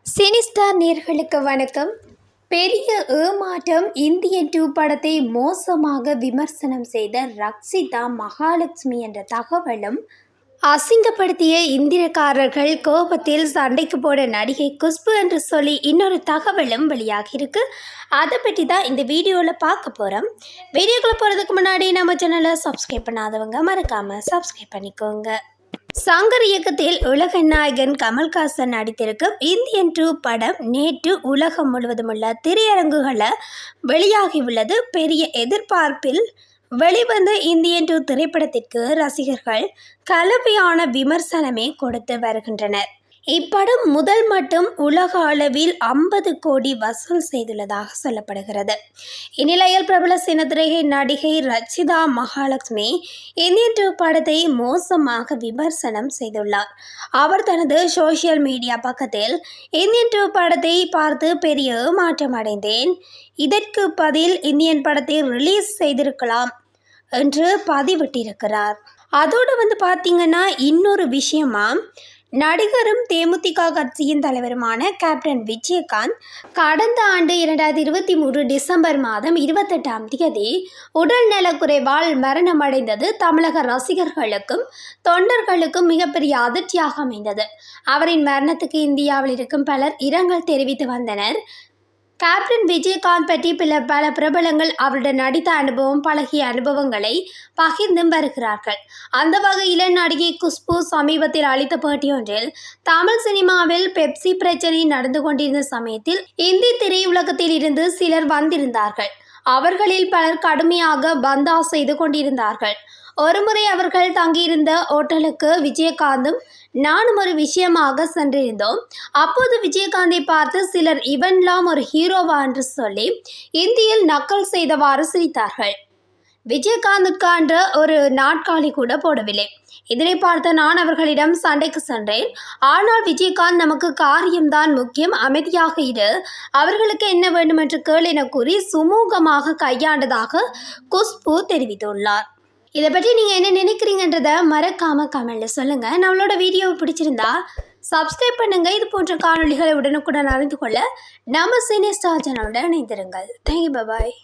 சினிஸ்டார் நேயர்களுக்கு வணக்கம். பெரிய ஏமாற்றம். இந்தியன் 2 படத்தை மோசமாக விமர்சனம் செய்த ரக்ஷிதா மகாலட்சுமி என்ற தகவலும், அசிங்கப்படுத்திய இந்தியக்காரர்கள் கோபத்தில் சண்டைக்கு போட நடிகை குஷ்பு என்று சொல்லி இன்னொரு தகவலும் வெளியாகியிருக்கு. அதை பற்றி தான் இந்த வீடியோவில் பார்க்க போகிறோம். வீடியோக்குள்ளே போகிறதுக்கு முன்னாடி நம்ம சேனலை சப்ஸ்கிரைப் பண்ணாதவங்க மறக்காமல் சப்ஸ்கிரைப் பண்ணிக்கோங்க. சங்கர் இயக்கத்தில் உலக நாயகன் கமல்ஹாசன் நடித்திருக்கும் இந்தியன் 2 படம் நேற்று உலகம் முழுவதும் உள்ள திரையரங்குகளில் வெளியாகியுள்ளது. பெரிய எதிர்பார்ப்பில் வெளிவந்த இந்தியன் 2 திரைப்படத்திற்கு ரசிகர்கள் கலவையான விமர்சனமே கொடுத்து வருகின்றனர். இப்படம் முதல் மட்டும் உலக அளவில் 50 கோடி வசூல் செய்துள்ளதாக சொல்லப்படுகிறது. இந்நிலையில் பிரபல சின்னத்திரை நடிகை ரக்ஷிதா மகாலட்சுமி இந்தியன் 2 படத்தை மோசமாக விமர்சனம் செய்துள்ளார். அவர் தனது சோசியல் மீடியா பக்கத்தில் இந்தியன் 2 படத்தை பார்த்து பெரிய ஏமாற்றம் அடைந்தேன். இதற்கு பதில் இந்தியன் படத்தை ரிலீஸ் செய்திருக்கலாம் என்று பதிவிட்டிருக்கிறார். அதோடு பார்த்தீங்கன்னா இன்னொரு விஷயமா, நடிகரும் தேமுதிக கட்சியின் தலைவருமான கேப்டன் விஜயகாந்த் கடந்த ஆண்டு 2023 டிசம்பர் மாதம் 28ஆம் தேதி உடல் நலக்குறைவால் மரணமடைந்தது தமிழக ரசிகர்களுக்கும் தொண்டர்களுக்கும் மிகப்பெரிய அதிர்ச்சியாக அமைந்தது. அவரின் மரணத்துக்கு இந்தியாவில் இருக்கும் பலர் இரங்கல் தெரிவித்து வந்தனர். கேப்டன் விஜயகாந்த் பற்றி பல பிரபலங்கள் அவருடன் நடித்த அனுபவம், பழகிய அனுபவங்களை பகிர்ந்தும் வருகிறார்கள். அந்த வகையில் நடிகை குஷ்பு சமீபத்தில் அளித்த பேட்டியொன்றில், தமிழ் சினிமாவில் பெப்சி பிரச்சனை நடந்து கொண்டிருந்த சமயத்தில் இந்தி திரையுலகத்தில் இருந்து சிலர் வந்திருந்தார்கள். அவர்களில் பலர் கடுமையாக பந்தா செய்து கொண்டிருந்தார்கள். ஒருமுறை அவர்கள் தங்கியிருந்த ஓட்டலுக்கு விஜயகாந்தும் நானும் ஒரு விஷயமாக சென்றிருந்தோம். அப்போது விஜயகாந்தை பார்த்து சிலர் இவன்லாம் ஒரு ஹீரோவா என்று சொல்லி இந்தியில் நக்கல் செய்தவாறு சிரித்தார்கள். விஜயகாந்துக்கான்ற ஒரு நாட்காலி கூட போடவில்லை. இதனை பார்த்த நான் அவர்களிடம் சண்டைக்கு சென்றேன். ஆனால் விஜயகாந்த் நமக்கு காரியம்தான் முக்கியம், அமைதியாக இரு, அவர்களுக்கு என்ன வேண்டும் என்று கேள் என கூறி சுமூகமாக கையாண்டதாக குஷ்பு தெரிவித்துள்ளார். இதை பற்றி நீங்கள் என்ன நினைக்கிறீங்கன்றதை மறக்காமல் கமெண்ட்டில் சொல்லுங்கள். நம்மளோட வீடியோவை பிடிச்சிருந்தா சப்ஸ்கிரைப் பண்ணுங்கள். இது போன்ற காணொலிகளை உடனுக்குடன் அறிந்து கொள்ள நம்ம சினிஸ்டார் சேனலோட இணைந்திருங்கள். தேங்க்யூ, பாய்.